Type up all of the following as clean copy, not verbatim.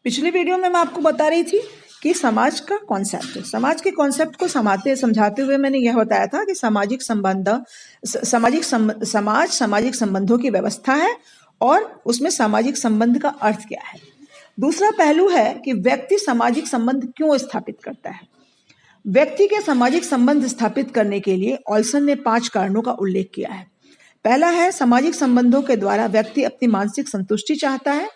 पिछली वीडियो में मैं आपको बता रही थी कि समाज का कॉन्सेप्ट, समाज के कॉन्सेप्ट को समझाते हुए मैंने यह बताया था कि समाज सामाजिक संबंधों की व्यवस्था है और उसमें सामाजिक संबंध का अर्थ क्या है। दूसरा पहलू है कि व्यक्ति सामाजिक संबंध क्यों स्थापित करता है। व्यक्ति के सामाजिक संबंध स्थापित करने के लिए ऑल्सन ने 5 कारणों का उल्लेख किया है। पहला है, सामाजिक संबंधों के द्वारा व्यक्ति अपनी मानसिक संतुष्टि चाहता है।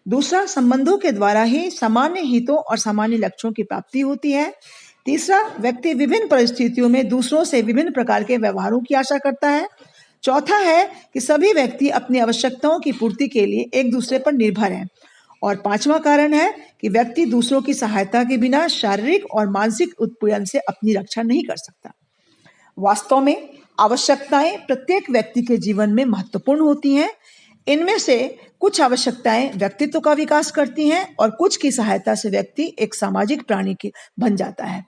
दूसरा, संबंधों के द्वारा ही सामान्य हितों और सामान्य लक्ष्यों की प्राप्ति होती है। तीसरा, व्यक्ति विभिन्न परिस्थितियों में दूसरों से विभिन्न प्रकार के व्यवहारों की आशा करता है। चौथा है कि सभी व्यक्ति अपनी आवश्यकताओं की पूर्ति के लिए एक दूसरे पर निर्भर हैं। और 5वां कारण है कि व्यक्ति दूसरों की सहायता के बिना शारीरिक और मानसिक उत्पीड़न से अपनी रक्षा नहीं कर सकता। वास्तव में आवश्यकताएं प्रत्येक व्यक्ति के जीवन में महत्वपूर्ण होती हैं। इनमें से कुछ आवश्यकताएं व्यक्तित्व का विकास करती हैं और कुछ की सहायता से व्यक्ति एक सामाजिक प्राणी बन जाता है।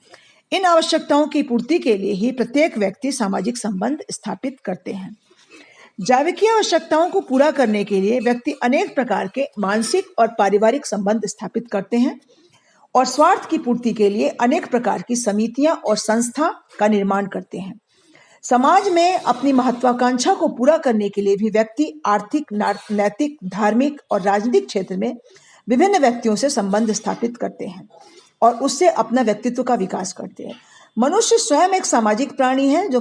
इन आवश्यकताओं की पूर्ति के लिए ही प्रत्येक व्यक्ति सामाजिक संबंध स्थापित करते हैं। जैविकीय आवश्यकताओं को पूरा करने के लिए व्यक्ति अनेक प्रकार के मानसिक और पारिवारिक संबंध स्थापित करते हैं और स्वार्थ की पूर्ति के लिए अनेक प्रकार की समितियां और संस्था का निर्माण करते हैं। समाज में अपनी महत्वाकांक्षा को पूरा करने के लिए भी व्यक्ति आर्थिक, नैतिक, धार्मिक और राजनीतिक क्षेत्र में विभिन्न व्यक्तियों से संबंध स्थापित करते हैं और उससे अपना व्यक्तित्व का विकास करते हैं। मनुष्य स्वयं एक सामाजिक प्राणी है जो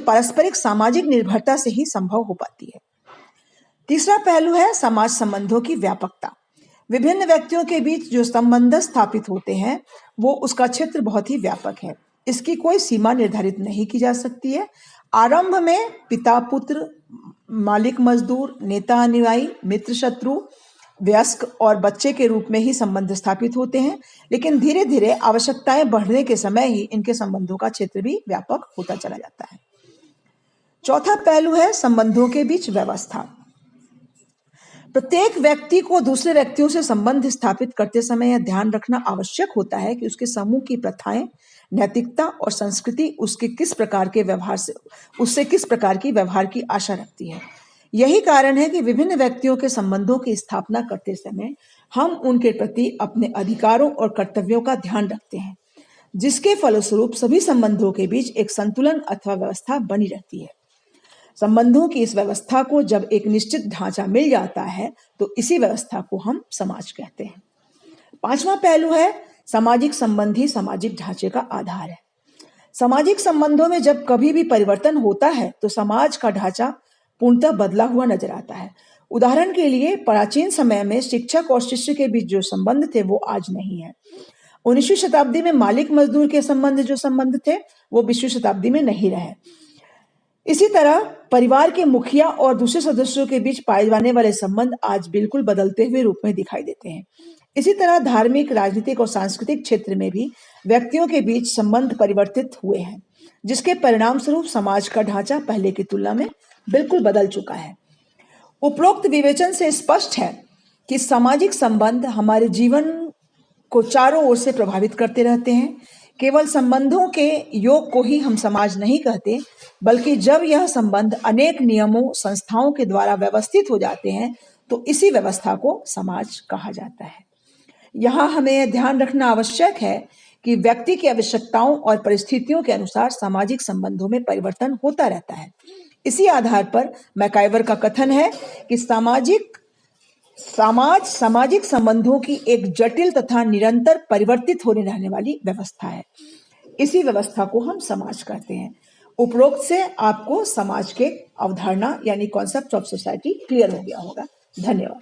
पारस्परिक सामाजिक निर्भरता से ही संभव हो पाती है। तीसरा पहलू है समाज संबंधों की व्यापकता। विभिन्न व्यक्तियों के बीच जो संबंध स्थापित होते हैं वो उसका क्षेत्र बहुत ही व्यापक है। इसकी कोई सीमा निर्धारित नहीं की जा सकती है। आरंभ में पिता पुत्र, मालिक मजदूर, नेता अनुयायी, मित्र शत्रु, वयस्क और बच्चे के रूप में ही संबंध स्थापित होते हैं, लेकिन धीरे धीरे आवश्यकताएं बढ़ने के समय ही इनके संबंधों का क्षेत्र भी व्यापक होता चला जाता है। चौथा पहलू है संबंधों के बीच व्यवस्था। प्रत्येक व्यक्ति को दूसरे व्यक्तियों से संबंध स्थापित करते समय यह ध्यान रखना आवश्यक होता है कि उसके समूह की प्रथाएं, नैतिकता और संस्कृति उससे किस प्रकार की व्यवहार की आशा रखती है। यही कारण है कि विभिन्न व्यक्तियों के संबंधों की स्थापना करते समय हम उनके प्रति अपने अधिकारों और कर्तव्यों का ध्यान रखते हैं, जिसके फलस्वरूप सभी संबंधों के बीच एक संतुलन अथवा व्यवस्था बनी रहती है। संबंधों की इस व्यवस्था को जब एक निश्चित ढांचा मिल जाता है तो इसी व्यवस्था को हम समाज कहते हैं। 5वां पहलू है सामाजिक संबंध ही सामाजिक ढांचे का आधार है। सामाजिक संबंधों में जब कभी भी परिवर्तन होता है तो समाज का ढांचा पूर्णतः बदला हुआ नजर आता है। उदाहरण के लिए प्राचीन समय में शिक्षक और शिष्य के बीच जो संबंध थे वो आज नहीं है। 19वीं शताब्दी में मालिक मजदूर के जो संबंध थे वो 20वीं शताब्दी में नहीं रहे। इसी तरह परिवार के मुखिया और दूसरे सदस्यों के बीच पाए जाने वाले संबंध आज बिल्कुल बदलते हुए रूप में दिखाई देते हैं। इसी तरह धार्मिक, राजनीतिक और सांस्कृतिक क्षेत्र में भी व्यक्तियों के बीच संबंध परिवर्तित हुए हैं, जिसके परिणाम स्वरूप समाज का ढांचा पहले की तुलना में बिल्कुल बदल चुका है। उपरोक्त विवेचन से स्पष्ट है कि सामाजिक संबंध हमारे जीवन को चारों ओर से प्रभावित करते रहते हैं। केवल संबंधों के योग को ही हम समाज नहीं कहते, बल्कि जब यह संबंध अनेक नियमों, संस्थाओं के द्वारा व्यवस्थित हो जाते हैं तो इसी व्यवस्था को समाज कहा जाता है। यहाँ हमें यह ध्यान रखना आवश्यक है कि व्यक्ति की आवश्यकताओं और परिस्थितियों के अनुसार सामाजिक संबंधों में परिवर्तन होता रहता है। इसी आधार पर मैकाइवर का कथन है कि सामाजिक संबंधों की एक जटिल तथा निरंतर परिवर्तित होने रहने वाली व्यवस्था है। इसी व्यवस्था को हम समाज कहते हैं। उपरोक्त से आपको समाज के अवधारणा यानी कॉन्सेप्ट ऑफ सोसाइटी क्लियर हो गया होगा। धन्यवाद।